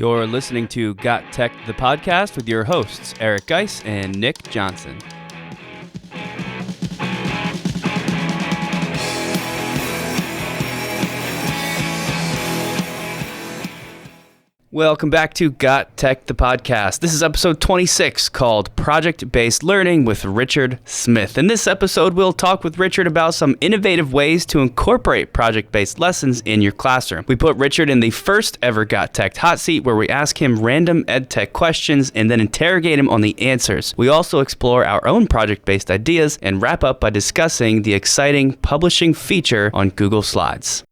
You're listening to GotTech, the podcast with your hosts, Eric Guise and Nick Johnson. Welcome back to GotTech, the podcast. This is episode 26 called Project-Based Learning with Richard Smith. In this episode, we'll talk with Richard about some innovative ways to incorporate project-based lessons in your classroom. We put Richard in the first ever GotTechED Hotseat where we ask him random EdTech questions and then interrogate him on the answers. We also explore our own project-based ideas and wrap up by discussing the exciting publishing feature on Google Slides.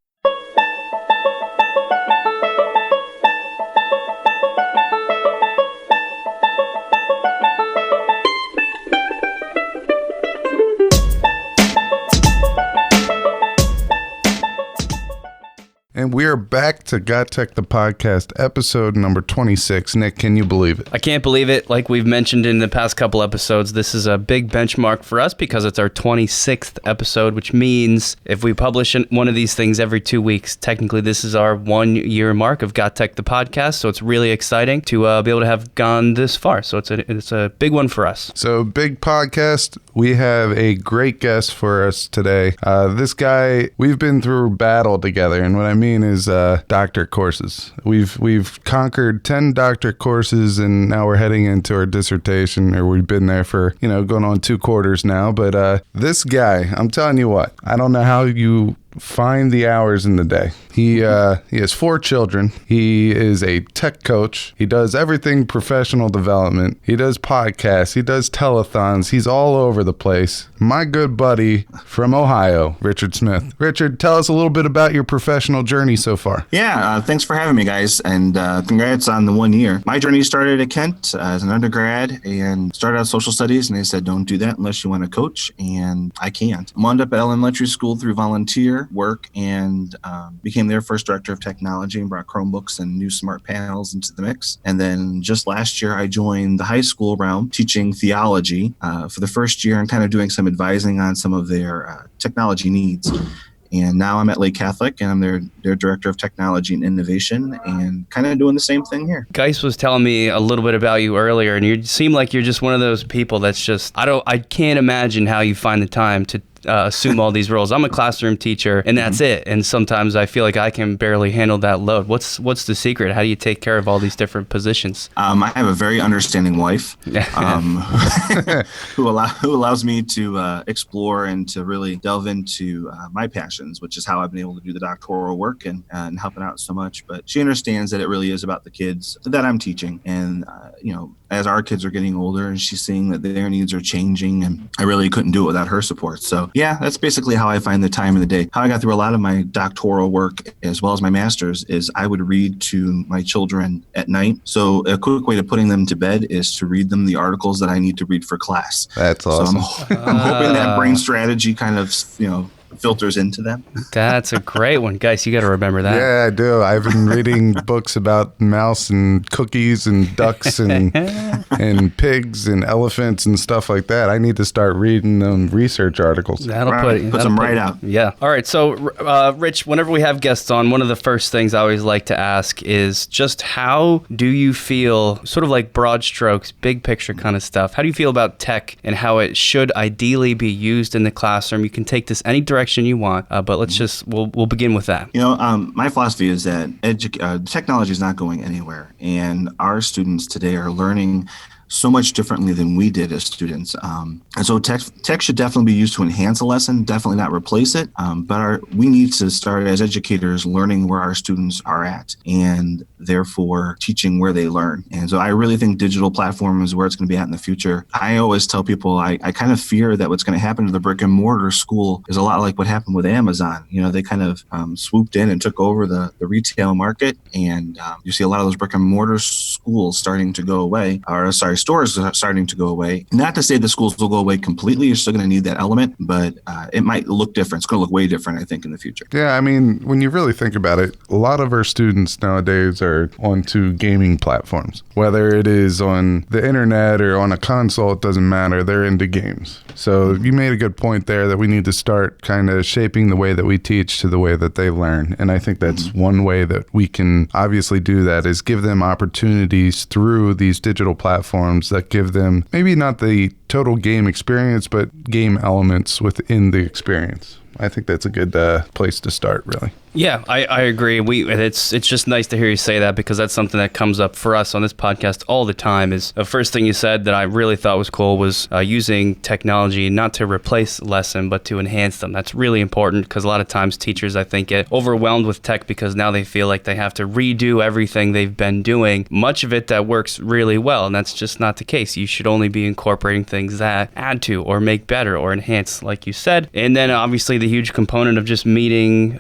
And we are back to GotTech, the podcast, episode number 26. Nick, can you believe it? I can't believe it. Like we've mentioned in the past couple episodes, this is a big benchmark for us because it's our 26th episode, which means if we publish one of these things every 2 weeks, technically this is our 1 year mark of GotTech, the podcast. So it's really exciting to be able to have gone this far. So it's a big one for us. So big podcast. We have a great guest for us today. This guy, we've been through battle together. And what I mean is doctor courses. We've conquered 10 doctor courses and now we're heading into our dissertation, or we've been there for, going on 2 quarters now. But this guy, I'm telling you what, I don't know how you find the hours in the day. He has 4 children. He is a tech coach. He does everything professional development. He does podcasts. He does telethons. He's all over the place. My good buddy from Ohio, Richard Smith. Richard, tell us a little bit about your professional journey so far. Yeah, thanks for having me, guys, and congrats on the 1 year. My journey started at Kent as an undergrad and started out social studies, and they said, don't do that unless you want to coach, and I can't. I wound up at elementary school through volunteer work and became their first director of technology and brought Chromebooks and new smart panels into the mix. And then just last year, I joined the high school realm teaching theology for the first year and kind of doing some advising on some of their technology needs. And now I'm at Lake Catholic, and I'm their director of technology and innovation, and kind of doing the same thing here. Guise was telling me a little bit about you earlier, and you seem like you're just one of those people that's just, I can't imagine how you find the time to assume all these roles. I'm a classroom teacher, and that's it. And sometimes I feel like I can barely handle that load. What's the secret? How do you take care of all these different positions? I have a very understanding wife who allows me to explore and to really delve into my passions, which is how I've been able to do the doctoral work and helping out so much. But she understands that it really is about the kids that I'm teaching. And, as our kids are getting older and she's seeing that their needs are changing, and I really couldn't do it without her support. So yeah, that's basically how I find the time in the day. How I got through a lot of my doctoral work as well as my master's is I would read to my children at night. So a quick way to putting them to bed is to read them the articles that I need to read for class. That's awesome. So I'm hoping that brain strategy kind of, filters into them. That's a great one. Guys, you got to remember that. Yeah, I do. I've been reading books about mouse and cookies and ducks and pigs and elephants and stuff like that. I need to start reading them research articles. That'll put them right out. Yeah. All right. So, Rich, whenever we have guests on, one of the first things I always like to ask is just how do you feel, sort of like broad strokes, big picture kind of stuff, how do you feel about tech and how it should ideally be used in the classroom? You can take this any direction you want, but let's just we'll begin with that. My philosophy is that technology is not going anywhere, and our students today are learning so much differently than we did as students. And so tech should definitely be used to enhance a lesson, definitely not replace it. But we need to start as educators learning where our students are at and therefore teaching where they learn. And so I really think digital platform is where it's going to be at in the future. I always tell people I kind of fear that what's going to happen to the brick and mortar school is a lot like what happened with Amazon. They kind of swooped in and took over the retail market. And you see a lot of those brick and mortar schools starting to go away, stores are starting to go away. Not to say the schools will go away completely. You're still going to need that element, but it might look different. It's going to look way different, I think, in the future. Yeah, I mean, when you really think about it, a lot of our students nowadays are onto gaming platforms. Whether it is on the internet or on a console, it doesn't matter. They're into games. So you made a good point there that we need to start kind of shaping the way that we teach to the way that they learn. And I think that's one way that we can obviously do that is give them opportunities through these digital platforms that give them maybe not the total game experience, but game elements within the experience. I think that's a good place to start, really. Yeah, I agree. It's just nice to hear you say that, because that's something that comes up for us on this podcast all the time. Is the first thing you said that I really thought was cool was using technology not to replace lesson, but to enhance them. That's really important, because a lot of times teachers, I think, get overwhelmed with tech because now they feel like they have to redo everything they've been doing. Much of it that works really well, and that's just not the case. You should only be incorporating things that add to or make better or enhance, like you said. And then obviously the huge component of just meeting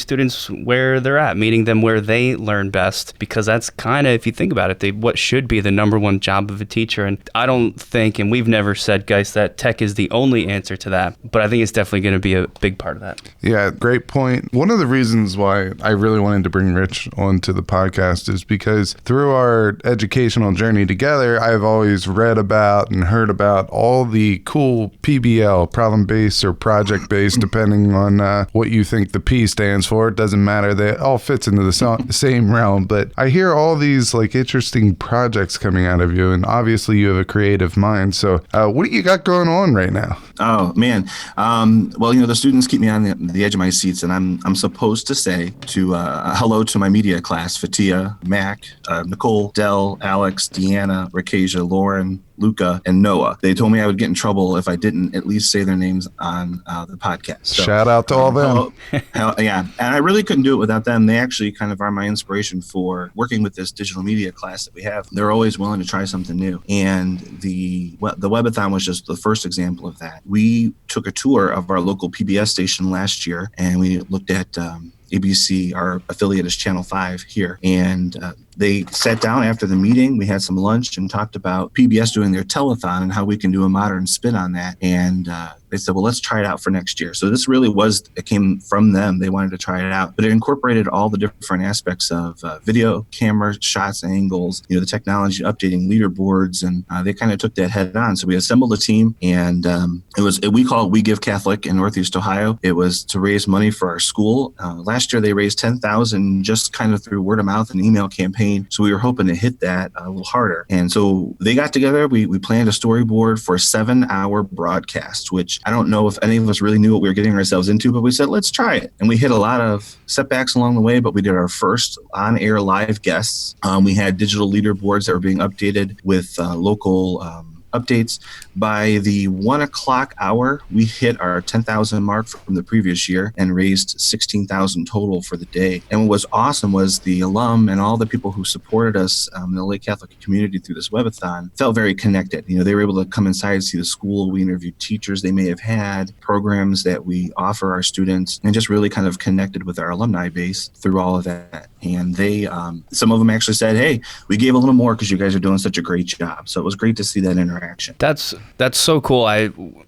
students where they're at, meeting them where they learn best, because that's kind of, if you think about it, what should be the number one job of a teacher. And I don't think, and we've never said, guys, that tech is the only answer to that, but I think it's definitely going to be a big part of that. Yeah, great point. One of the reasons why I really wanted to bring Rich onto the podcast is because through our educational journey together, I've always read about and heard about all the cool PBL, problem-based or project-based, depending on what you think the P stands for. It doesn't matter. They all fits into the same realm. But I hear all these like interesting projects coming out of you, and obviously you have a creative mind. So what do you got going on right now? Oh man, well, the students keep me on the edge of my seats, and I'm supposed to say to hello to my media class: Fatia, Mac, Nicole, Dell, Alex, Deanna, Rakasia, Lauren, Luca, and Noah. They told me I would get in trouble if I didn't at least say their names on the podcast. So, shout out to all them. Yeah, and I really couldn't do it without them. They actually kind of are my inspiration for working with this digital media class that we have. They're always willing to try something new, and the webathon was just the first example of that. We took a tour of our local PBS station last year, and we looked at ABC, our affiliate is Channel 5 here, and they sat down after the meeting. We had some lunch and talked about PBS doing their telethon and how we can do a modern spin on that. And they said, well, let's try it out for next year. So this really it came from them. They wanted to try it out, but it incorporated all the different aspects of video, camera, shots, angles, the technology, updating leaderboards, and they kind of took that head on. So we assembled a team, and we call it We Give Catholic in Northeast Ohio. It was to raise money for our school. Last year they raised $10,000 just kind of through word of mouth and email campaign. So we were hoping to hit that a little harder. And so they got together. We planned a storyboard for a 7-hour broadcast, which I don't know if any of us really knew what we were getting ourselves into, but we said, let's try it. And we hit a lot of setbacks along the way, but we did our first on-air live guests. We had digital leaderboards that were being updated with local updates. By the 1 o'clock hour, we hit our 10,000 mark from the previous year and raised 16,000 total for the day. And what was awesome was the alum and all the people who supported us in the Lake Catholic community through this webathon felt very connected. They were able to come inside and see the school. We interviewed teachers they may have had, programs that we offer our students, and just really kind of connected with our alumni base through all of that. And they, some of them actually said, hey, we gave a little more because you guys are doing such a great job. So it was great to see that interaction. That's so cool.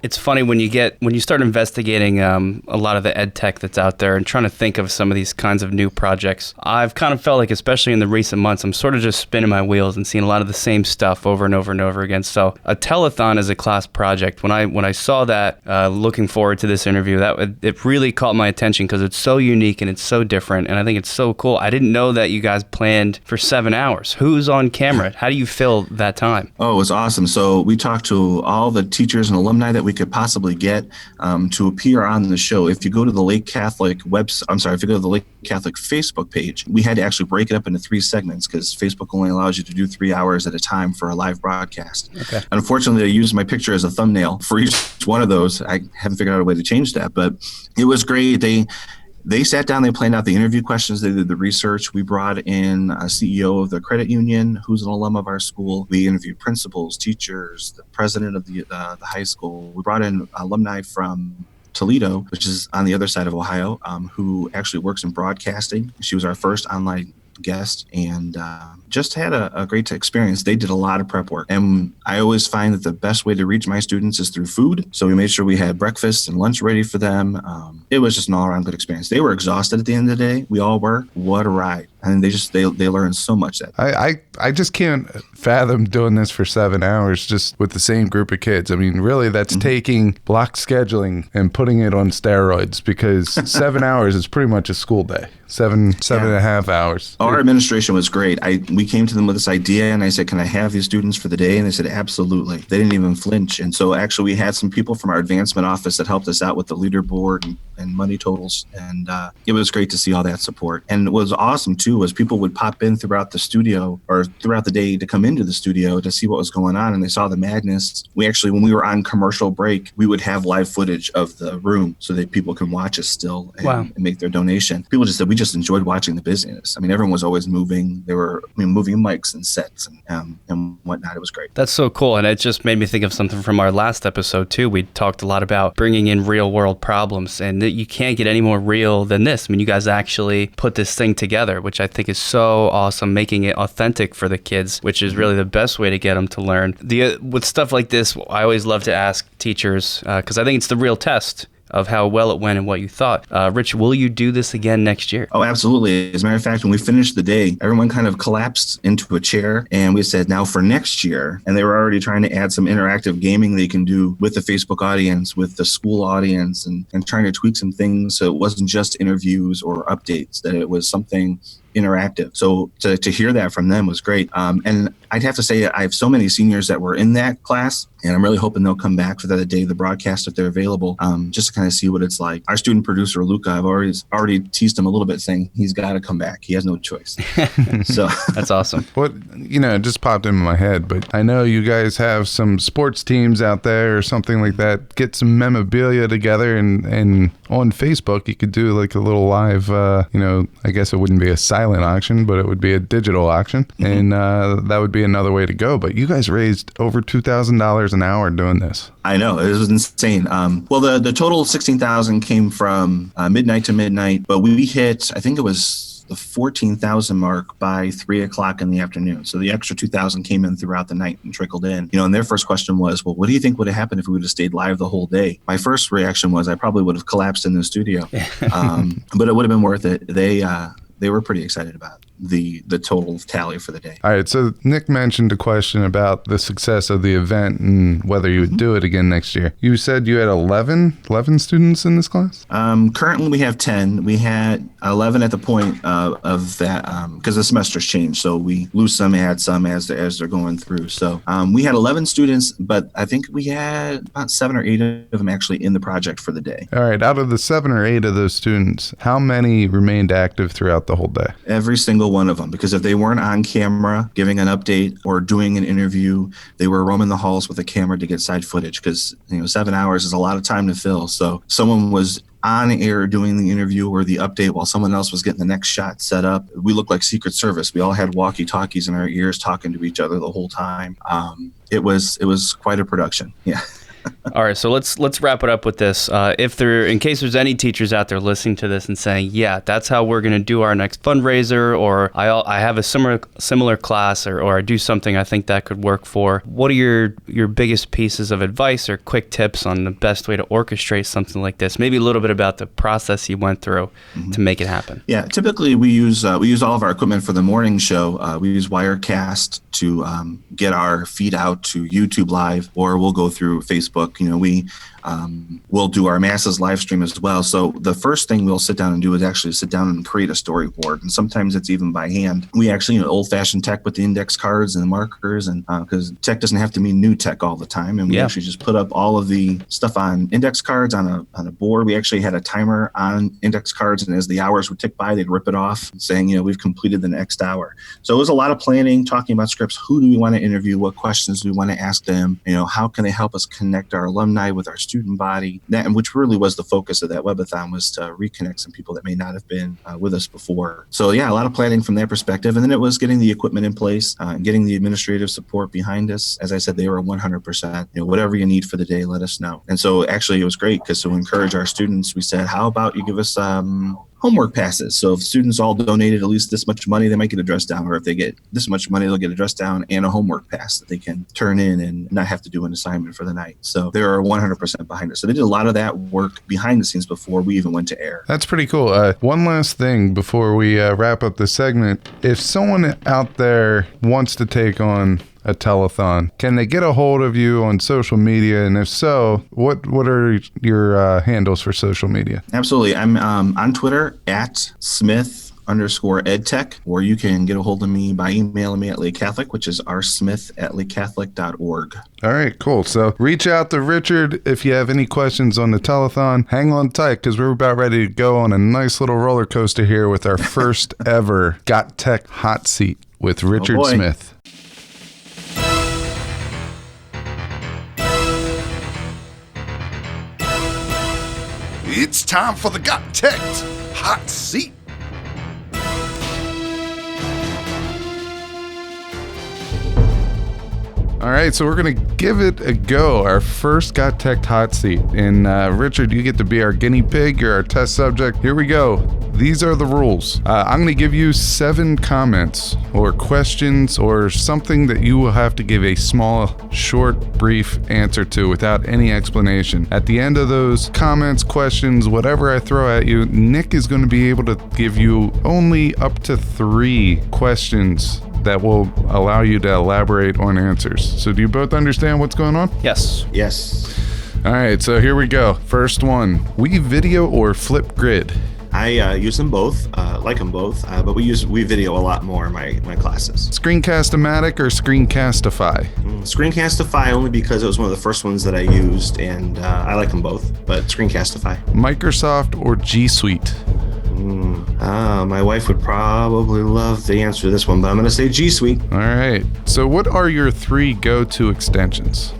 It's funny when you start investigating a lot of the EdTech that's out there and trying to think of some of these kinds of new projects. I've kind of felt like, especially in the recent months, I'm sort of just spinning my wheels and seeing a lot of the same stuff over and over and over again. So a telethon is a class project. When I saw that, looking forward to this interview, it really caught my attention because it's so unique and it's so different, and I think it's so cool. I didn't know that you guys planned for 7 hours. Who's on camera? How do you fill that time? Oh, it was awesome. So we talked to all the teachers and alumni that we could possibly get to appear on the show. If you go to the Lake Catholic if you go to the Lake Catholic Facebook page, we had to actually break it up into 3 segments because Facebook only allows you to do 3 hours at a time for a live broadcast. Okay. Unfortunately, I used my picture as a thumbnail for each one of those. I haven't figured out a way to change that, but it was great. They sat down, they planned out the interview questions, they did the research. We brought in a CEO of the credit union who's an alum of our school. We interviewed principals, teachers, the president of the high school. We brought in alumni from Toledo, which is on the other side of Ohio, who actually works in broadcasting. She was our first online guest, and just had a great experience. They did a lot of prep work. And I always find that the best way to reach my students is through food. So we made sure we had breakfast and lunch ready for them. It was just an all-around good experience. They were exhausted at the end of the day. We all were. What a ride. And they learned so much that I just can't fathom doing this for 7 hours just with the same group of kids. I mean, really, that's taking block scheduling and putting it on steroids, because 7 hours is pretty much a school day. Seven and a half hours. Our administration was great. We came to them with this idea, and I said, can I have these students for the day? And they said, absolutely. They didn't even flinch. And so actually we had some people from our advancement office that helped us out with the leaderboard and money totals. And it was great to see all that support. And what was awesome too was people would pop in throughout the studio or throughout the day to come into the studio to see what was going on. And they saw the madness. We actually, when we were on commercial break, we would have live footage of the room so that people can watch us still and make their donation. People just said, we just enjoyed watching the busyness. I mean, everyone was always moving. They were moving mics and sets and whatnot. It was great. That's so cool. And it just made me think of something from our last episode too. We talked a lot about bringing in real world problems, and that you can't get any more real than this. I mean, you guys actually put this thing together, which I think is so awesome, making it authentic for the kids, which is really the best way to get them to learn. With stuff like this, I always love to ask teachers, because I think it's the real test of how well it went and what you thought. Rich, will you do this again next year? Oh, absolutely. As a matter of fact, when we finished the day, everyone kind of collapsed into a chair, and we said, now for next year, and they were already trying to add some interactive gaming they can do with the Facebook audience, with the school audience, and trying to tweak some things so it wasn't just interviews or updates, that it was something interactive. So to hear that from them was great. And I'd have to say I have so many seniors that were in that class, and I'm really hoping they'll come back for the day of the broadcast if they're available, just to kind of see what it's like. Our student producer, Luca, I've already teased him a little bit, saying he's got to come back. He has no choice. So that's awesome. What, it just popped into my head, but I know you guys have some sports teams out there or something like that. Get some memorabilia together, and on Facebook, you could do like a little live, I guess it wouldn't be a silent auction, but it would be a digital auction, and that would be another way to go. But you guys raised over $2,000 an hour doing this. I know, it was insane. Well, the total 16,000 came from midnight to midnight, but we hit, I think it was the 14,000 mark by 3:00 in the afternoon. So the extra 2,000 came in throughout the night and trickled in. And their first question was, well, what do you think would have happened if we would have stayed live the whole day? My first reaction was I probably would have collapsed in the studio, but it would have been worth it. They were pretty excited about the total tally for the day. All right, so Nick mentioned a question about the success of the event and whether you would do it again next year. You said you had 11 students in this class? Currently we have 10. We had 11 at the point of that, because the semester's changed, so we lose some, add some as they're going through. So we had 11 students, but I think we had about 7 or 8 of them actually in the project for the day. All right, out of the 7 or 8 of those students, how many remained active throughout the whole day? Every single one of them, because if they weren't on camera giving an update or doing an interview, they were roaming the halls with a camera to get side footage, because 7 hours is a lot of time to fill. So someone was on air doing the interview or the update while someone else was getting the next shot set up. We looked like Secret Service. We all had walkie-talkies in our ears talking to each other the whole time. It was quite a production. Yeah. All right, so let's wrap it up with this. In case there's any teachers out there listening to this and saying, yeah, that's how we're going to do our next fundraiser, or I have a similar class, or I do something I think that could work for. What are your biggest pieces of advice or quick tips on the best way to orchestrate something like this? Maybe a little bit about the process you went through to make it happen. Yeah, typically we use all of our equipment for the morning show. We use Wirecast to get our feed out to YouTube Live, or we'll go through Facebook. We'll do our masses live stream as well. So the first thing we'll sit down and do is actually sit down and create a storyboard. And sometimes it's even by hand. We actually, old-fashioned tech with the index cards and markers, and because tech doesn't have to mean new tech all the time. And we actually just put up all of the stuff on index cards on a board. We actually had a timer on index cards, and as the hours would tick by, they'd rip it off, saying, we've completed the next hour. So it was a lot of planning, talking about scripts. Who do we want to interview? What questions do we want to ask them? How can they help us connect our alumni with our student body? That, which really was the focus of that webathon, was to reconnect some people that may not have been with us before. So yeah, a lot of planning from that perspective. And then it was getting the equipment in place, and getting the administrative support behind us. As I said, they were 100%, whatever you need for the day, let us know. And so actually it was great, because to encourage our students, we said, how about you give us homework passes. So if students all donated at least this much money, they might get a dress down, or if they get this much money, they'll get a dress down and a homework pass that they can turn in and not have to do an assignment for the night. So they're 100% behind it. So they did a lot of that work behind the scenes before we even went to air. That's pretty cool. One last thing before we wrap up the segment. If someone out there wants to take on a telethon, can they get a hold of you on social media? And if so, what are your handles for social media? Absolutely. I'm on Twitter at Smith_EdTech, or you can get a hold of me by emailing me at Lake Catholic, which is rsmith@lakecatholic.org. All right, cool. So reach out to Richard if you have any questions on the telethon. Hang on tight, because we're about ready to go on a nice little roller coaster here with our first ever GotTech Hotseat with Richard Smith. It's time for the GotTechED Hotseat. All right, so we're going to give it a go, our first GotTechED Hotseat. And Richard, you get to be our guinea pig. You're our test subject. Here we go. These are the rules. I'm going to give you 7 comments or questions or something that you will have to give a small, short, brief answer to without any explanation. At the end of those comments, questions, whatever I throw at you, Nick is going to be able to give you only up to 3 questions that will allow you to elaborate on answers. So do you both understand what's going on? Yes. Yes. All right, so here we go. First one, WeVideo or Flipgrid? I use them both, like them both, but we use WeVideo a lot more in my classes. Screencast-O-Matic or Screencastify? Screencastify only because it was one of the first ones that I used, and I like them both, but Screencastify. Microsoft or G Suite? My wife would probably love the answer to this one, but I'm going to say G Suite. All right. So what are your 3 go-to extensions?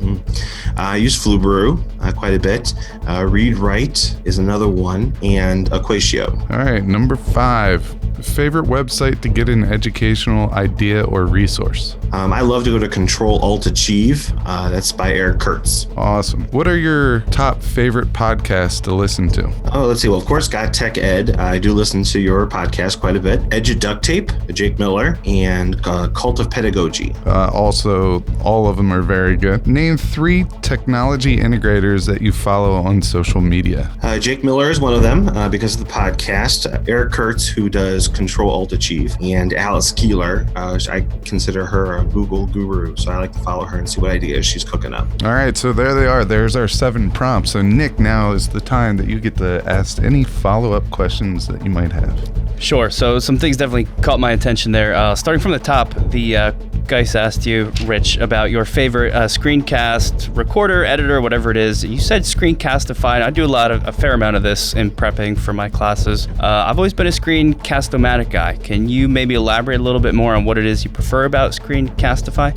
I use Flubaroo quite a bit. Read-Write is another one, and Equatio. All right. Number 5. Favorite website to get an educational idea or resource? I love to go to Control-Alt-Achieve. That's by Eric Kurtz. Awesome. What are your top favorite podcasts to listen to? Oh, let's see. Well, of course, GotTechED. I do listen to your podcast quite a bit. EduDuckTape, Jake Miller, and Cult of Pedagogy. Also, all of them are very good. Name 3 technology integrators that you follow on social media. Jake Miller is one of them because of the podcast. Eric Kurtz, who does Control-Alt-Achieve, and Alice Keeler. I consider her a Google guru, so I like to follow her and see what ideas she's cooking up. All right, so there they are. There's our 7 prompts. So Nick, now is the time that you get to ask any follow-up questions that you might have. Sure. So some things definitely caught my attention there. Starting from the top, the Guise asked you, Rich, about your favorite screencast recorder, editor, whatever it is. You said Screencastify. I do a fair amount of this in prepping for my classes. I've always been a Screencast-O-Matic guy. Can you maybe elaborate a little bit more on what it is you prefer about Screencastify?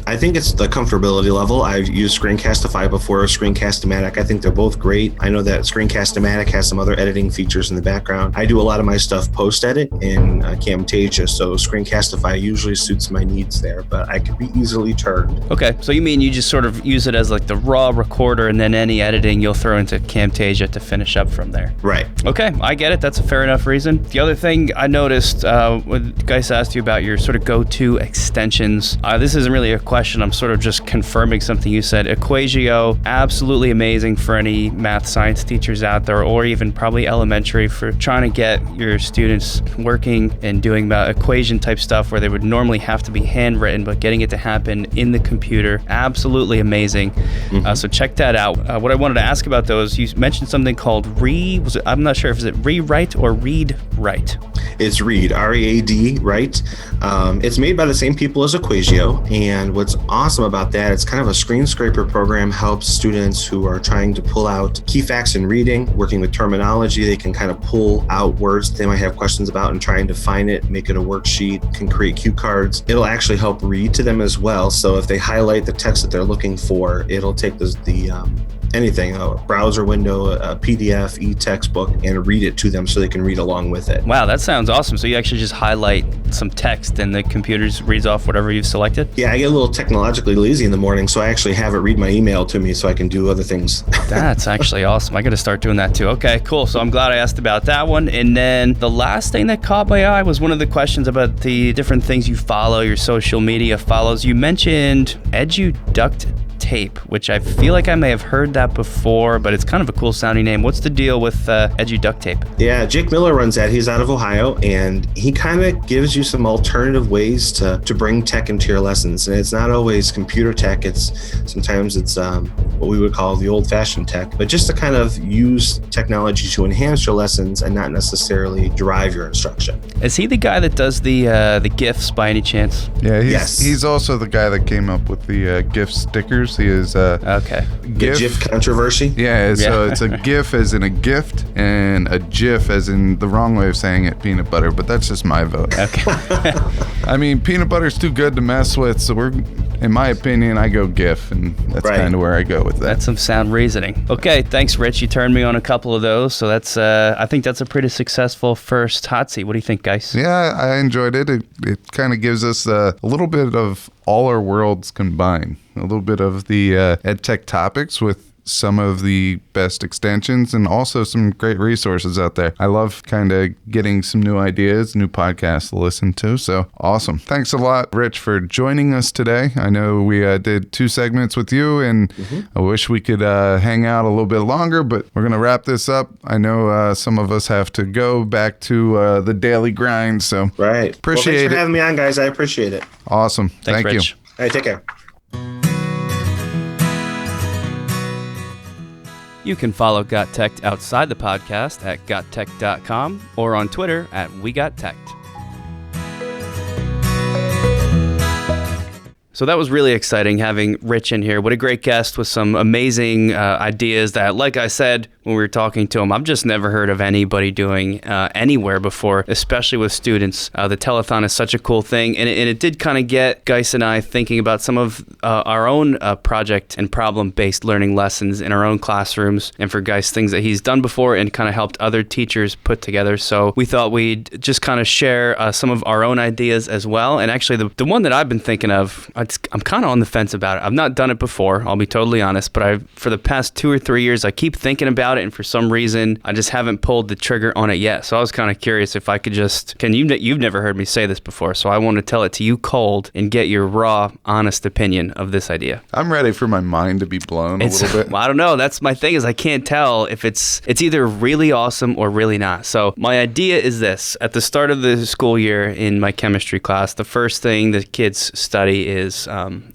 I think it's the comfortability level. I've used Screencastify before, Screencast-O-Matic. I think they're both great. I know that Screencast-O-Matic has some other editing features in the background. I do a lot of my stuff post-edit in Camtasia, so Screencastify usually suits my needs there, but I could be easily turned. Okay, so you mean you just sort of use it as like the raw recorder, and then any editing you'll throw into Camtasia to finish up from there? Right. Okay, I get it. That's a fair enough reason. The other thing I noticed when Guise asked you about your sort of go-to extensions, this isn't really a question. I'm sort of just confirming something you said. Equatio, absolutely amazing for any math science teachers out there, or even probably elementary, for trying to get your students working and doing equation type stuff where they would normally have to be handwritten, but getting it to happen in the computer. Absolutely amazing. So check that out. What I wanted to ask about those, you mentioned something called I'm not sure if it's rewrite or read-write. It's Read, R-E-A-D, right? It's made by the same people as Equatio, and what's awesome about that, it's kind of a screen scraper program, helps students who are trying to pull out key facts in reading, working with terminology. They can kind of pull out words that they might have questions about and try and define it, make it a worksheet, can create cue cards. It'll actually help read to them as well. So if they highlight the text that they're looking for, it'll take the anything, a browser window, a PDF, e-textbook, and read it to them so they can read along with it. Wow, that sounds awesome. So you actually just highlight some text and the computer reads off whatever you've selected? Yeah, I get a little technologically lazy in the morning, so I actually have it read my email to me so I can do other things. That's actually awesome. I got to start doing that too. Okay, cool. So I'm glad I asked about that one. And then the last thing that caught my eye was one of the questions about the different things you follow, your social media follows. You mentioned EduDuct, which I feel like I may have heard that before, but it's kind of a cool sounding name. What's the deal with EduDuct? Yeah, Jake Miller runs that. He's out of Ohio, and he kind of gives you some alternative ways to bring tech into your lessons. And it's not always computer tech. Sometimes it's what we would call the old-fashioned tech, but just to kind of use technology to enhance your lessons and not necessarily drive your instruction. Is he the guy that does the GIFs by any chance? Yeah, Yes. He's also the guy that came up with the GIF stickers. He is Okay. The GIF. GIF controversy. Yeah, so it's a GIF as in a gift and a GIF as in the wrong way of saying it, peanut butter, but that's just my vote. Okay. I mean, peanut butter's too good to mess with, so in my opinion, I go GIF, and that's Right. kind of where I go with that. That's some sound reasoning. Okay, thanks, Rich. You turned me on a couple of those, so that's I think that's a pretty successful first hot seat. What do you think, guys? Yeah, I enjoyed it. It kind of gives us a little bit of all our worlds combined, a little bit of the EdTech topics with some of the best extensions and also some great resources out there. I love kind of getting some new ideas, new podcasts to listen to. So awesome. Thanks a lot, Rich, for joining us today. I know we did 2 segments with you, and I wish we could hang out a little bit longer, but we're going to wrap this up. I know some of us have to go back to the daily grind. So Right. Appreciate thanks it. for having me on, guys. I appreciate it. Awesome. Thanks, Thank Rich. you. All right, take care. You can follow GotTechED outside the podcast at gottech.com or on Twitter at WeGotTechED. So that was really exciting having Rich in here. What a great guest with some amazing ideas that, like I said when we were talking to him, I've just never heard of anybody doing anywhere before, especially with students. The telethon is such a cool thing, and it did kind of get Guise and I thinking about some of our own project and problem-based learning lessons in our own classrooms, and for Guise, things that he's done before and kind of helped other teachers put together. So we thought we'd just kind of share some of our own ideas as well. And actually, the one that I've been thinking of, I'm kind of on the fence about it. I've not done it before, I'll be totally honest, but for the past 2 or 3 years, I keep thinking about it, and for some reason, I just haven't pulled the trigger on it yet. So I was kind of curious if I could you've never heard me say this before, so I want to tell it to you cold and get your raw, honest opinion of this idea. I'm ready for my mind to be blown a little bit. Well, I don't know. That's my thing, is I can't tell if it's either really awesome or really not. So my idea is this. At the start of the school year in my chemistry class, the first thing the kids study is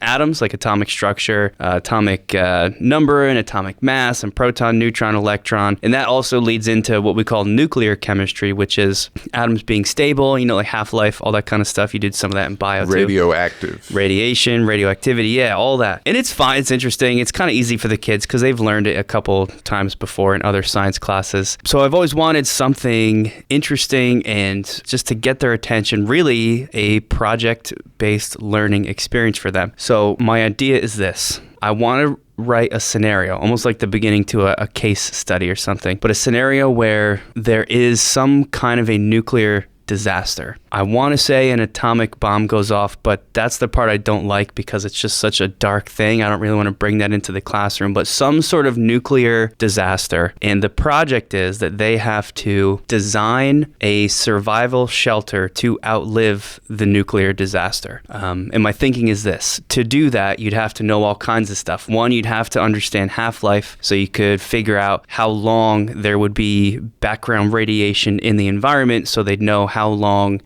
atoms, like atomic structure, atomic number, and atomic mass, and proton, neutron, electron. And that also leads into what we call nuclear chemistry, which is atoms being stable, like half-life, all that kind of stuff. You did some of that in bio too. Radioactive. Radiation, radioactivity, yeah, all that. And it's fine, it's interesting, it's kind of easy for the kids because they've learned it a couple times before in other science classes. So I've always wanted something interesting and just to get their attention, really a project-based learning experience for them. So my idea is this. I want to write a scenario, almost like the beginning to a case study or something, but a scenario where there is some kind of a nuclear disaster. I want to say an atomic bomb goes off, but that's the part I don't like because it's just such a dark thing. I don't really want to bring that into the classroom, but some sort of nuclear disaster. And the project is that they have to design a survival shelter to outlive the nuclear disaster. And my thinking is this. To do that, you'd have to know all kinds of stuff. One, you'd have to understand half-life, so you could figure out how long there would be background radiation in the environment, so they'd know how long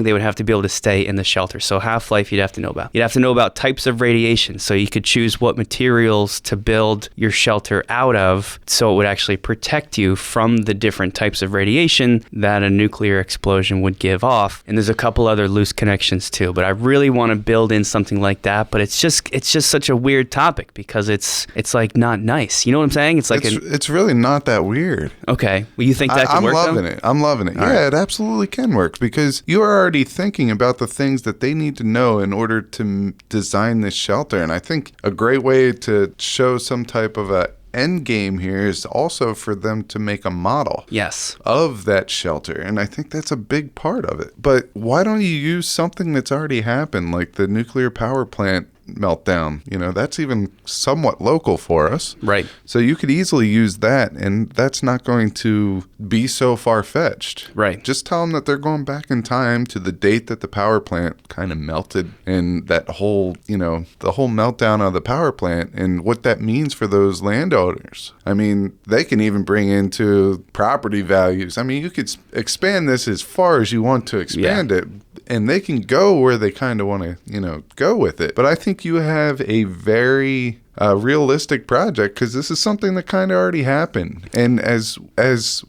they would have to be able to stay in the shelter. So half-life you'd have to know about. You'd have to know about types of radiation, so you could choose what materials to build your shelter out of so it would actually protect you from the different types of radiation that a nuclear explosion would give off. And there's a couple other loose connections too, but I really want to build in something like that, but it's just such a weird topic because it's like not nice. You know what I'm saying? It's like it's really not that weird. Okay. Well, you think that could work? I'm loving it. Yeah, it absolutely can work because you are already thinking about the things that they need to know in order to design this shelter. And I think a great way to show some type of a end game here is also for them to make a model Yes. of that shelter. And I think that's a big part of it. But why don't you use something that's already happened, like the nuclear power plant meltdown? That's even somewhat local for us. Right. So you could easily use that, and that's not going to be so far-fetched. Right. Just tell them that they're going back in time to the date that the power plant kind of melted, and that whole, the whole meltdown of the power plant and what that means for those landowners. I mean, they can even bring into property values. I mean, you could expand this as far as you want to expand it, and they can go where they kind of want to, go with it. But I think you have a very realistic project, because this is something that kind of already happened. And as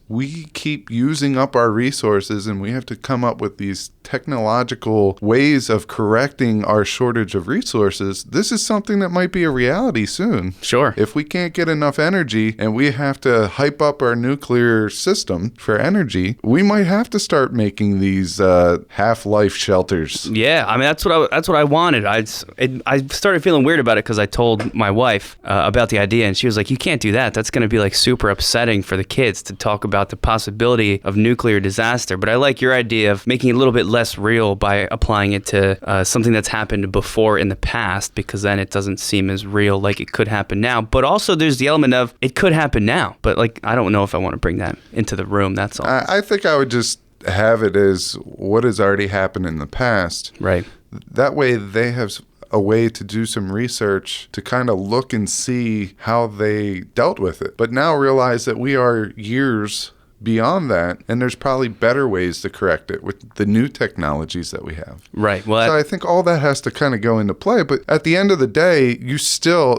we keep using up our resources and we have to come up with these technological ways of correcting our shortage of resources, this is something that might be a reality soon. Sure. If we can't get enough energy and we have to hype up our nuclear system for energy, we might have to start making these half-life shelters. Yeah, I mean that's what I wanted. I started feeling weird about it because I told my wife about the idea, and she was like, "You can't do that. That's going to be like super upsetting for the kids to talk about the possibility of nuclear disaster." But I like your idea of making it a little bit less real by applying it to something that's happened before in the past, because then it doesn't seem as real, like it could happen now. But also there's the element of it could happen now, but like I don't know if I want to bring that into the room. That's all. I think I would just have it as what has already happened in the past. Right. That way they have a way to do some research to kind of look and see how they dealt with it. But now realize that we are years beyond that, and there's probably better ways to correct it with the new technologies that we have. Right. Well, so I think all that has to kind of go into play. But at the end of the day,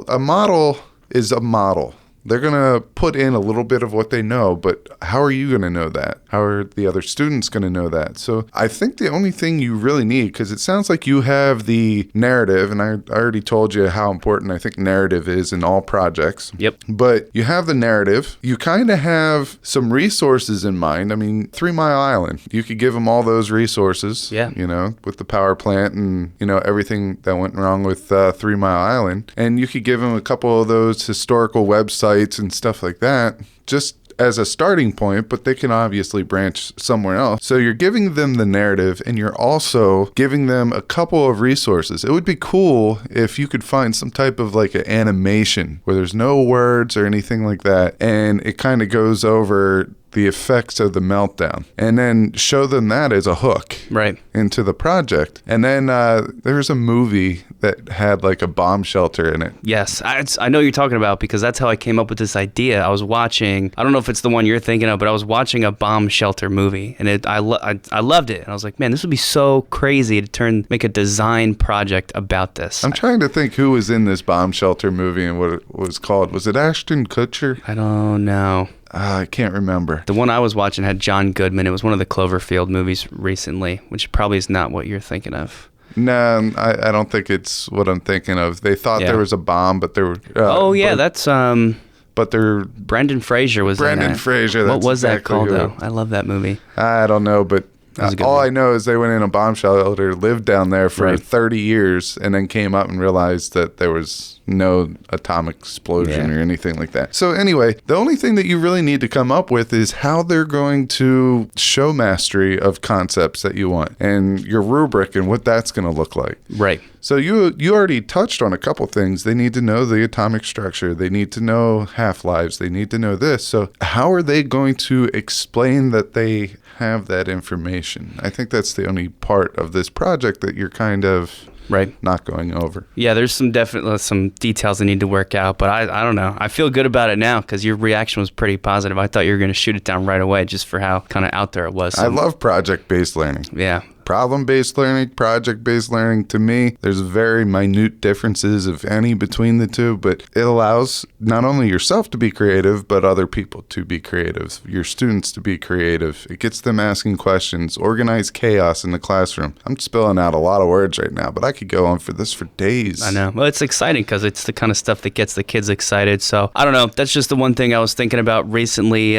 a model is a model. They're going to put in a little bit of what they know, but how are you going to know that? How are the other students going to know that? So I think the only thing you really need, because it sounds like you have the narrative, and I already told you how important I think narrative is in all projects. Yep. But you have the narrative. You kind of have some resources in mind. I mean, 3 Mile Island, you could give them all those resources, with the power plant and, everything that went wrong with 3 Mile Island. And you could give them a couple of those historical websites and stuff like that, just as a starting point, but they can obviously branch somewhere else. So you're giving them the narrative, and you're also giving them a couple of resources. It would be cool if you could find some type of like an animation where there's no words or anything like that, and it kind of goes over the effects of the meltdown, and then show them that as a hook into the project. And then there's a movie that had like a bomb shelter in it. Yes, I know what you're talking about, because that's how I came up with this idea. I was watching, I don't know if it's the one you're thinking of, but I was watching a bomb shelter movie, and I loved it. And I was like, man, this would be so crazy to make a design project about this. I'm trying to think who was in this bomb shelter movie and what it was called. Was it Ashton Kutcher? I don't know. I can't remember. The one I was watching had John Goodman. It was one of the Cloverfield movies recently, which probably is not what you're thinking of. No, I don't think it's what I'm thinking of. They thought there was a bomb, but there were... that's... But they're... Brendan Fraser was in it. Brendan Fraser, that's what was exactly that called, who. though? I love that movie. I don't know, but... all I know is they went in a bomb shelter, lived down there for 30 years, and then came up and realized that there was no atomic explosion or anything like that. So anyway, the only thing that you really need to come up with is how they're going to show mastery of concepts that you want, and your rubric and what that's going to look like. Right. So you already touched on a couple things. They need to know the atomic structure. They need to know half-lives. They need to know this. So how are they going to explain that they have that information? I think that's the only part of this project that you're kind of not going over. Yeah, there's some details that need to work out, but I don't know. I feel good about it now because your reaction was pretty positive. I thought you were going to shoot it down right away just for how kind of out there it was. I love project-based learning. Yeah. Problem-based learning, project-based learning, to me, there's very minute differences, if any, between the two, but it allows not only yourself to be creative, but other people to be creative, your students to be creative. It gets them asking questions, organized chaos in the classroom. I'm spilling out a lot of words right now, but I could go on for this for days. I know. Well, it's exciting because it's the kind of stuff that gets the kids excited. So, I don't know. That's just the one thing I was thinking about recently.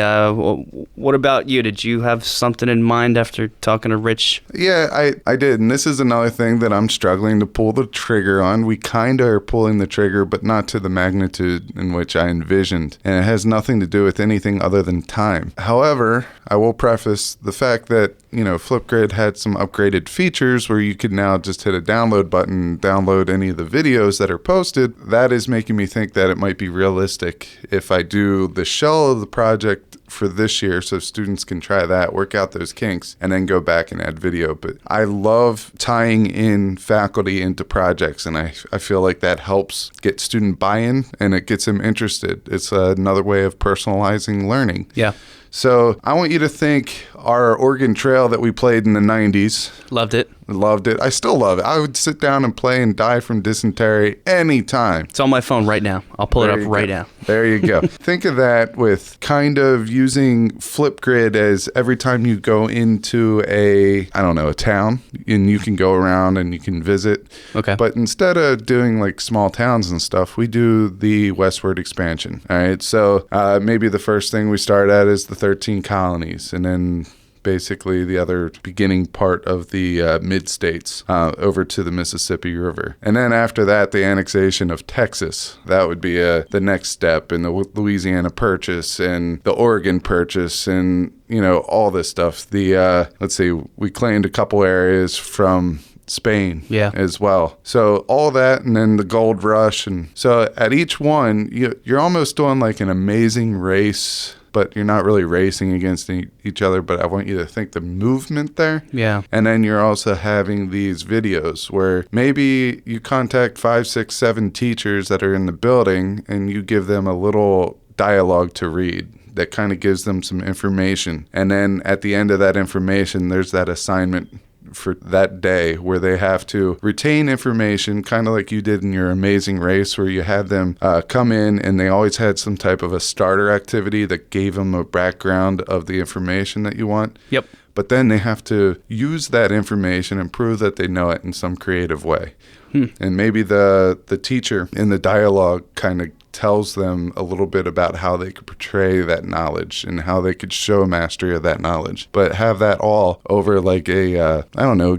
What about you? Did you have something in mind after talking to Rich? Yeah, Yeah, I did. And this is another thing that I'm struggling to pull the trigger on. We kind of are pulling the trigger, but not to the magnitude in which I envisioned. And it has nothing to do with anything other than time. However, I will preface the fact that, Flipgrid had some upgraded features where you could now just hit a download button, download any of the videos that are posted. That is making me think that it might be realistic if I do the shell of the project for this year so students can try that, work out those kinks, and then go back and add video. But I love tying in faculty into projects, and I feel like that helps get student buy-in and it gets them interested. It's another way of personalizing learning. Yeah. So I want you to think our Oregon Trail that we played in the 90s. Loved it. Loved it. I still love it. I would sit down and play and die from dysentery anytime. It's on my phone right now. I'll pull it up right now. There you go. Think of that with kind of using Flipgrid as every time you go into a town, and you can go around and you can visit. Okay. But instead of doing like small towns and stuff, we do the Westward expansion. All right. So maybe the first thing we start at is the 13 colonies, and then basically the other beginning part of the mid-states over to the Mississippi River. And then after that, the annexation of Texas. That would be the next step in the Louisiana Purchase and the Oregon Purchase and, all this stuff. Let's see, we claimed a couple areas from Spain as well. So all that, and then the gold rush. And so at each one, you're almost doing like an amazing race, but you're not really racing against each other. But I want you to think the movement there. Yeah. And then you're also having these videos where maybe you contact 5, 6, 7 teachers that are in the building and you give them a little dialogue to read that kind of gives them some information. And then at the end of that information, there's that assignment for that day where they have to retain information, kind of like you did in your amazing race, where you had them come in and they always had some type of a starter activity that gave them a background of the information that you want. Yep. But then they have to use that information and prove that they know it in some creative way. And maybe the teacher in the dialogue kind of tells them a little bit about how they could portray that knowledge and how they could show mastery of that knowledge, but have that all over like a,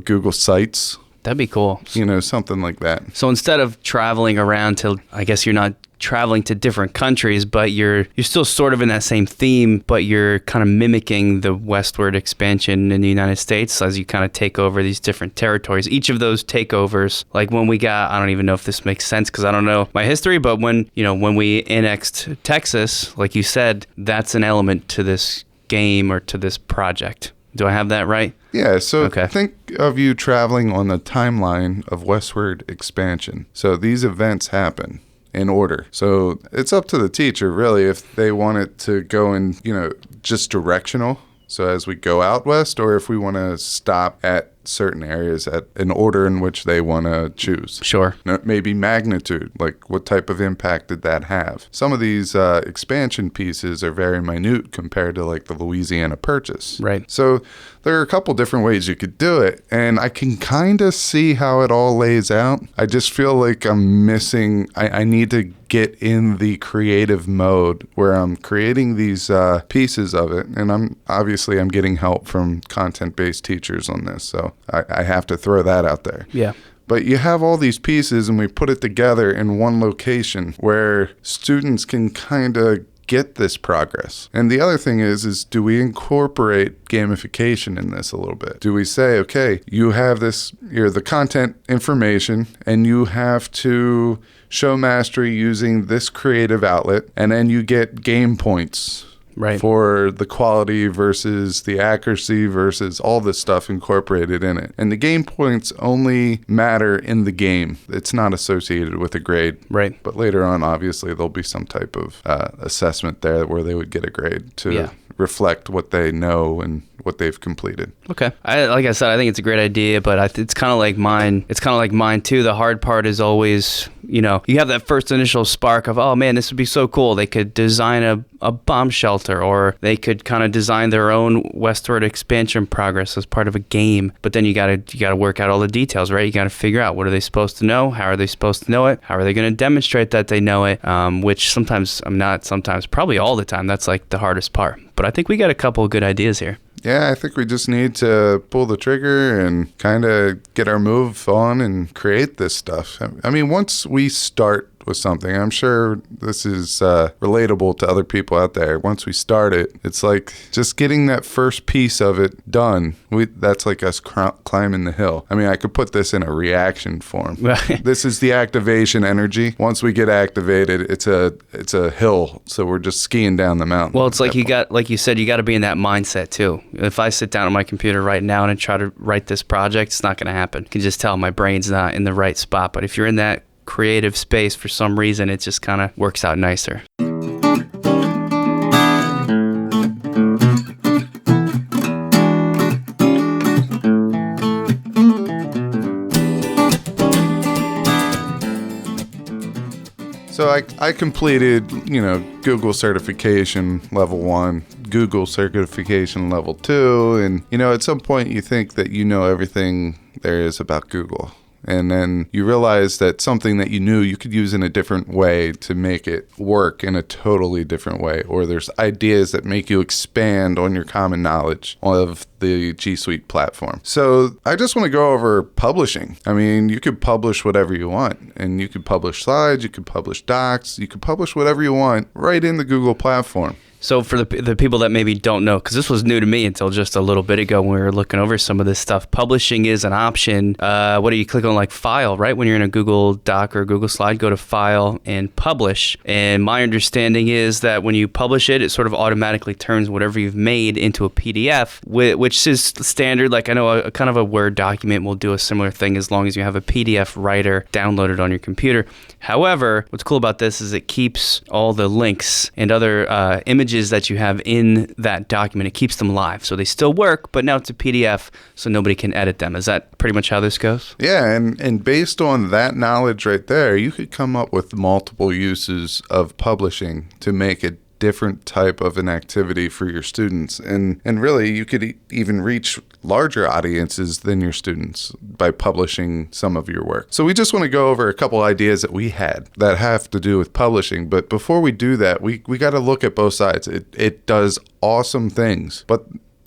Google Sites. That'd be cool. Something like that. So instead of traveling around to, I guess you're not traveling to different countries, but you're still sort of in that same theme, but you're kind of mimicking the westward expansion in the United States as you kind of take over these different territories. Each of those takeovers, like when we got, I don't even know if this makes sense because I don't know my history, but when we annexed Texas, like you said, that's an element to this game or to this project. Do I have that right? Yeah, so think of you traveling on the timeline of westward expansion. So these events happen in order. So it's up to the teacher, really, if they want it to go in, just directional. So as we go out west, or if we want to stop at certain areas at an order in which they want to choose. Sure. Maybe magnitude, like what type of impact did that have? Some of these expansion pieces are very minute compared to like the Louisiana Purchase. Right. So there are a couple different ways you could do it, and I can kind of see how it all lays out. I just feel like I'm missing, I need to get in the creative mode where I'm creating these pieces of it, and I'm getting help from content-based teachers on this, so I have to throw that out there. Yeah. But you have all these pieces and we put it together in one location where students can kind of get this progress. And the other thing is do we incorporate gamification in this a little bit? Do we say, okay, you have the content information and you have to show mastery using this creative outlet, and then you get game points. Right. For the quality versus the accuracy versus all this stuff incorporated in it. And the game points only matter in the game. It's not associated with a grade. Right. But later on, obviously, there'll be some type of assessment there where they would get a grade to reflect what they know and what they've completed. Okay. Like I said, I think it's a great idea, but it's kind of like mine. It's kind of like mine too. The hard part is always, you have that first initial spark of, oh man, this would be so cool. They could design a bomb shelter, or they could kind of design their own westward expansion progress as part of a game. But then you gotta work out all the details, right? You gotta figure out, what are they supposed to know? How are they supposed to know it? How are they going to demonstrate that they know it? Which sometimes probably all the time, that's like the hardest part. But I think we got a couple of good ideas here. Yeah, I think we just need to pull the trigger and kind of get our move on and create this stuff. I mean, once we start with something, I'm sure this is relatable to other people out there. Once we start it, it's like just getting that first piece of it done. That's like us climbing the hill. I mean, I could put this in a reaction form. Right. This is the activation energy. Once we get activated, it's a hill. So we're just skiing down the mountain. Well, it's like like you said, you got to be in that mindset too. If I sit down on my computer right now and I try to write this project, it's not going to happen. You can just tell my brain's not in the right spot. But if you're in that creative space for some reason, it just kind of works out nicer. So I completed, Google certification level 1, Google certification level 2, and, at some point you think that you know everything there is about Google. And then you realize that something that you knew you could use in a different way to make it work in a totally different way. Or there's ideas that make you expand on your common knowledge of the G Suite platform. So I just want to go over publishing. I mean, you could publish whatever you want. And you could publish slides, you could publish docs, you could publish whatever you want right in the Google platform. So for the people that maybe don't know, because this was new to me until just a little bit ago when we were looking over some of this stuff, publishing is an option. What do you click on, like File, right? When you're in a Google Doc or Google Slide, go to File and Publish. And my understanding is that when you publish it, it sort of automatically turns whatever you've made into a PDF, which is standard. Like I know a kind of a Word document will do a similar thing as long as you have a PDF writer downloaded on your computer. However, what's cool about this is it keeps all the links and other images that you have in that document. It keeps them live. So they still work, but now it's a PDF, so nobody can edit them. Is that pretty much how this goes? Yeah, and based on that knowledge right there, you could come up with multiple uses of publishing to make a different type of an activity for your students. And really, you could even reach larger audiences than your students by publishing some of your work. So we just want to go over a couple ideas that we had that have to do with publishing. But before we do that, we got to look at both sides. It does awesome things. But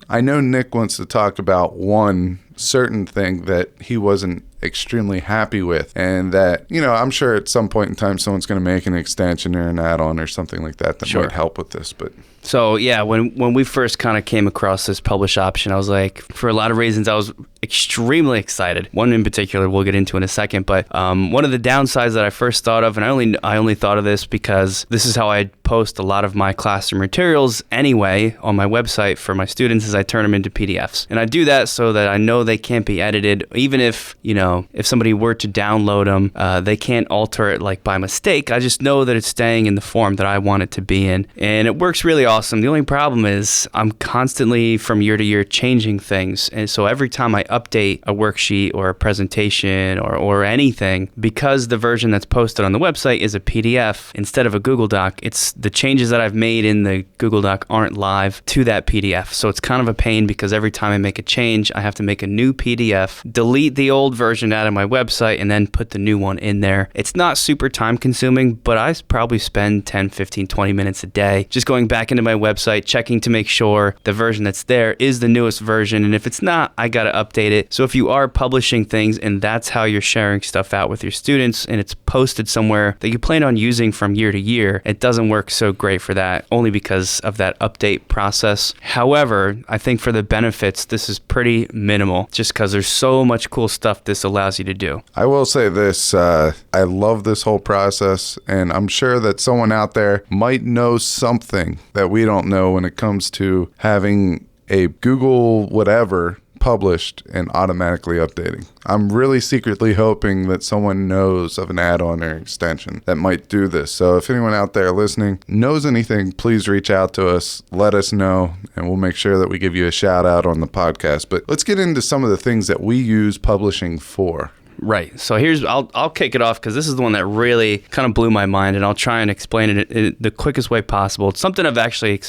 I know Nick wants to talk about one certain thing that he wasn't extremely happy with, and that, I'm sure at some point in time someone's going to make an extension or an add-on or something like that Sure. might help with this. But so yeah, when we first kind of came across this publish option, I was like, for a lot of reasons, I was extremely excited. One in particular we'll get into in a second, but one of the downsides that I first thought of, and I only thought of this because this is how I post a lot of my classroom materials anyway on my website for my students, is I turn them into PDFs. And I do that so that I know they can't be edited. Even if, if somebody were to download them, they can't alter it like by mistake. I just know that it's staying in the form that I want it to be in. And it works really awesome. The only problem is I'm constantly from year to year changing things. And so every time I update a worksheet or a presentation or anything, because the version that's posted on the website is a PDF instead of a Google Doc, it's the changes that I've made in the Google Doc aren't live to that PDF. So it's kind of a pain because every time I make a change, I have to make a new PDF, delete the old version out of my website, and then put the new one in there. It's not super time consuming, but I probably spend 10, 15, 20 minutes a day just going back into my website, checking to make sure the version that's there is the newest version. And if it's not, I got to update it. So if you are publishing things and that's how you're sharing stuff out with your students and it's posted somewhere that you plan on using from year to year, it doesn't work so great for that, only because of that update process. However, I think for the benefits, this is pretty minimal just because there's so much cool stuff this allows you to do. I will say this, I love this whole process, and I'm sure that someone out there might know something that we don't know when it comes to having a Google whatever published and automatically updating. I'm really secretly hoping that someone knows of an add-on or extension that might do this. So if anyone out there listening knows anything, please reach out to us, let us know, and we'll make sure that we give you a shout out on the podcast. But let's get into some of the things that we use publishing for. Right. So I'll kick it off because this is the one that really kind of blew my mind, and I'll try and explain it in the quickest way possible. It's something I've actually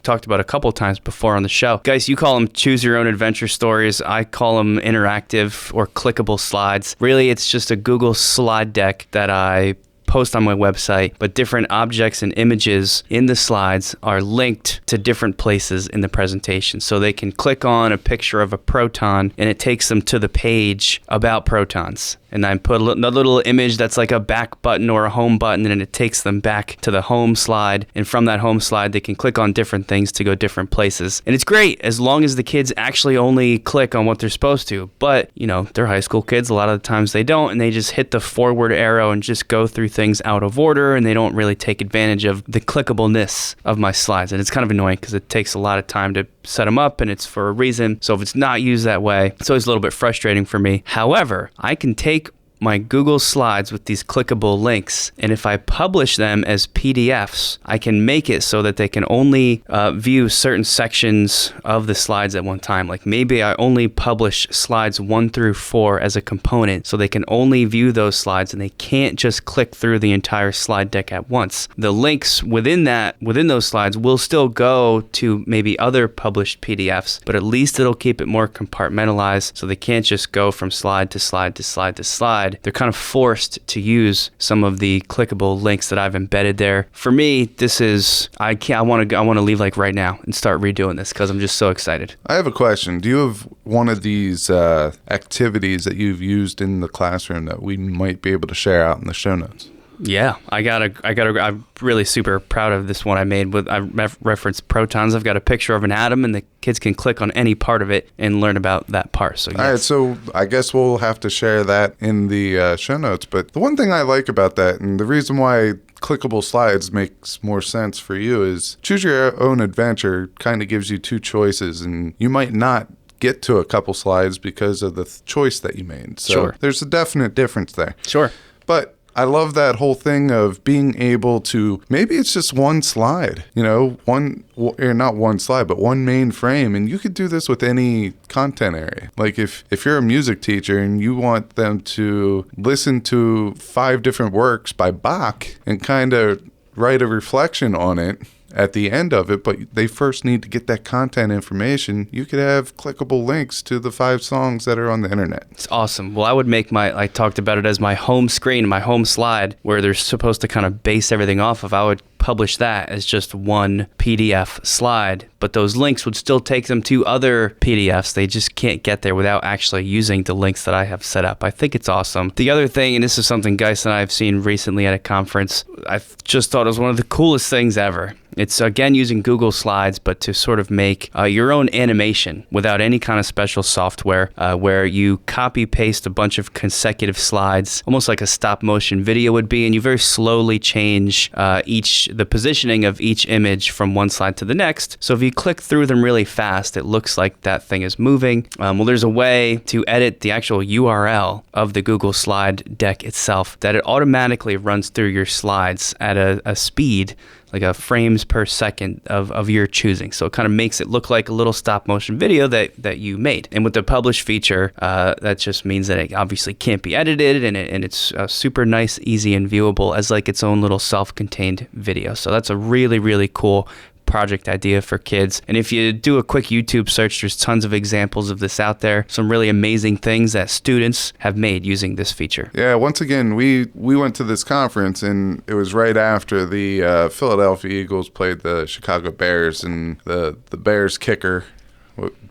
talked about a couple of times before on the show. Guys, you call them choose your own adventure stories. I call them interactive or clickable slides. Really, it's just a Google slide deck that I post on my website, but different objects and images in the slides are linked to different places in the presentation. So they can click on a picture of a proton and it takes them to the page about protons. And I put a little image that's like a back button or a home button, and it takes them back to the home slide. And from that home slide, they can click on different things to go different places. And it's great as long as the kids actually only click on what they're supposed to. But, you know, they're high school kids. A lot of the times they don't, and they just hit the forward arrow and just go through things out of order, and they don't really take advantage of the clickableness of my slides. And it's kind of annoying because it takes a lot of time to set them up, and it's for a reason. So if it's not used that way, it's always a little bit frustrating for me. However, I can take my Google Slides with these clickable links, and if I publish them as PDFs, I can make it so that they can only view certain sections of the slides at one time. Like maybe I only publish slides 1 through 4 as a component, so they can only view those slides and they can't just click through the entire slide deck at once. The links within those slides will still go to maybe other published PDFs, but at least it'll keep it more compartmentalized, so they can't just go from slide to slide to slide to slide. They're kind of forced to use some of the clickable links that I've embedded there. For me, this is, I want to leave like right now and start redoing this because I'm just so excited. I have a question. Do you have one of these activities that you've used in the classroom that we might be able to share out in the show notes? Yeah, I'm really super proud of this one I made I referenced protons. I've got a picture of an atom, and the kids can click on any part of it and learn about that part. So, yes. All right, so I guess we'll have to share that in the show notes. But the one thing I like about that, and the reason why clickable slides makes more sense for you, is choose your own adventure kind of gives you two choices, and you might not get to a couple slides because of the choice that you made. So sure. There's a definite difference there. Sure. But I love that whole thing of being able to, maybe it's just one slide, you know, not one slide, but one main frame. And you could do this with any content area. Like if you're a music teacher and you want them to listen to 5 different works by Bach and kind of write a reflection on it at the end of it, but they first need to get that content information, you could have clickable links to the 5 songs that are on the internet. It's awesome. Well, I would make I talked about it as my home screen, my home slide, where they're supposed to kind of base everything off of. I would publish that as just one PDF slide, but those links would still take them to other PDFs. They just can't get there without actually using the links that I have set up. I think it's awesome. The other thing, and this is something Guise and I have seen recently at a conference, I just thought it was one of the coolest things ever. It's, again, using Google Slides, but to sort of make your own animation without any kind of special software, where you copy-paste a bunch of consecutive slides, almost like a stop-motion video would be, and you very slowly change the positioning of each image from one slide to the next. So if you click through them really fast, it looks like that thing is moving. Well, there's a way to edit the actual URL of the Google slide deck itself that it automatically runs through your slides at a speed, like a frames per second of your choosing. So it kind of makes it look like a little stop motion video that you made. And with the publish feature, that just means that it obviously can't be edited, and it's super nice, easy, and viewable as like its own little self-contained video. So that's a really, really cool project idea for kids. And if you do a quick YouTube search, there's tons of examples of this out there. Some really amazing things that students have made using this feature. Yeah, once again, we went to this conference, and it was right after the Philadelphia Eagles played the Chicago Bears, and the Bears kicker,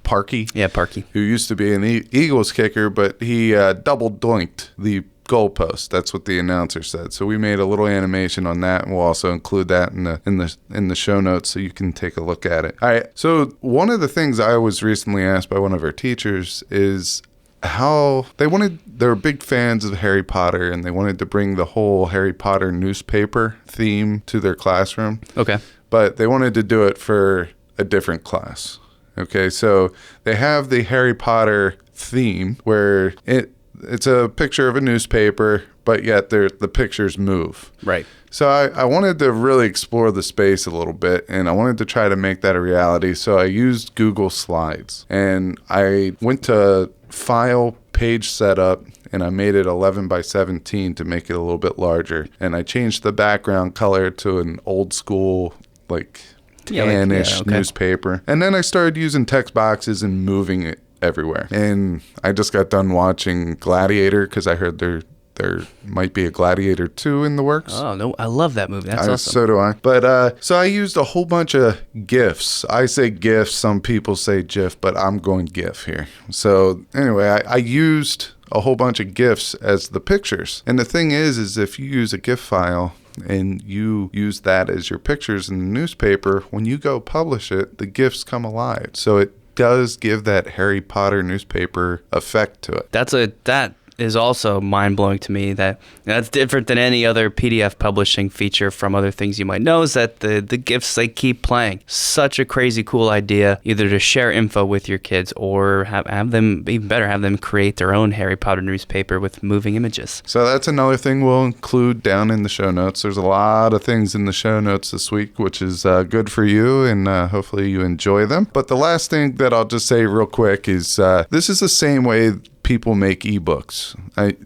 Parkey? Yeah, Parkey. Who used to be an Eagles kicker, but he double doinked the goalpost. That's what the announcer said. So we made a little animation on that, and we'll also include that in the show notes so you can take a look at it. All right. So one of the things I was recently asked by one of our teachers is how they're big fans of Harry Potter, and they wanted to bring the whole Harry Potter newspaper theme to their classroom. Okay. But they wanted to do it for a different class. Okay. So they have the Harry Potter theme where it's a picture of a newspaper, but yet the pictures move. Right. So I wanted to really explore the space a little bit, and I wanted to try to make that a reality. So I used Google Slides, and I went to File, Page Setup, and I made it 11 by 17 to make it a little bit larger. And I changed the background color to an old school, like tan-ish newspaper. And then I started using text boxes and moving it everywhere. And I just got done watching Gladiator because I heard they're there might be a Gladiator 2 in the works. Oh, no, I love that movie. That's awesome. So do I. But so I used a whole bunch of GIFs. I say GIF, some people say GIF, but I'm going GIF here. So anyway, I used a whole bunch of GIFs as the pictures. And the thing is if you use a GIF file and you use that as your pictures in the newspaper, when you go publish it, the GIFs come alive. So it does give that Harry Potter newspaper effect to it. That is also mind-blowing to me. That's different than any other PDF publishing feature from other things you might know, is that the GIFs, they keep playing. Such a crazy cool idea, either to share info with your kids or have them, even better, have them create their own Harry Potter newspaper with moving images. So that's another thing we'll include down in the show notes. There's a lot of things in the show notes this week, which is good for you, and hopefully you enjoy them. But the last thing that I'll just say real quick is this is the same way people make ebooks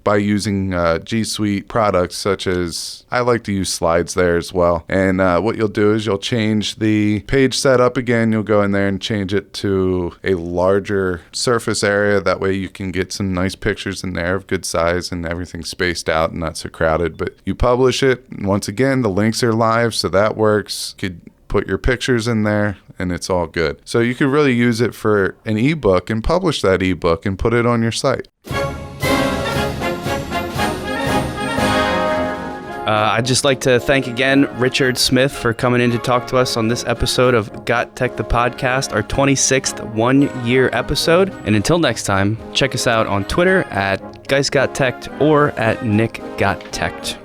by using G Suite products, such as I like to use slides there as well. And what you'll do is you'll change the page setup again. You'll go in there and change it to a larger surface area. That way you can get some nice pictures in there of good size and everything spaced out and not so crowded. But you publish it. And once again, the links are live, so that works. You could put your pictures in there and it's all good. So you could really use it for an ebook and publish that ebook and put it on your site. I'd just like to thank again Richard Smith for coming in to talk to us on this episode of GotTech the Podcast, our 26th one-year episode. And until next time, check us out on Twitter at GuysGotTechED or at NickGotTechED.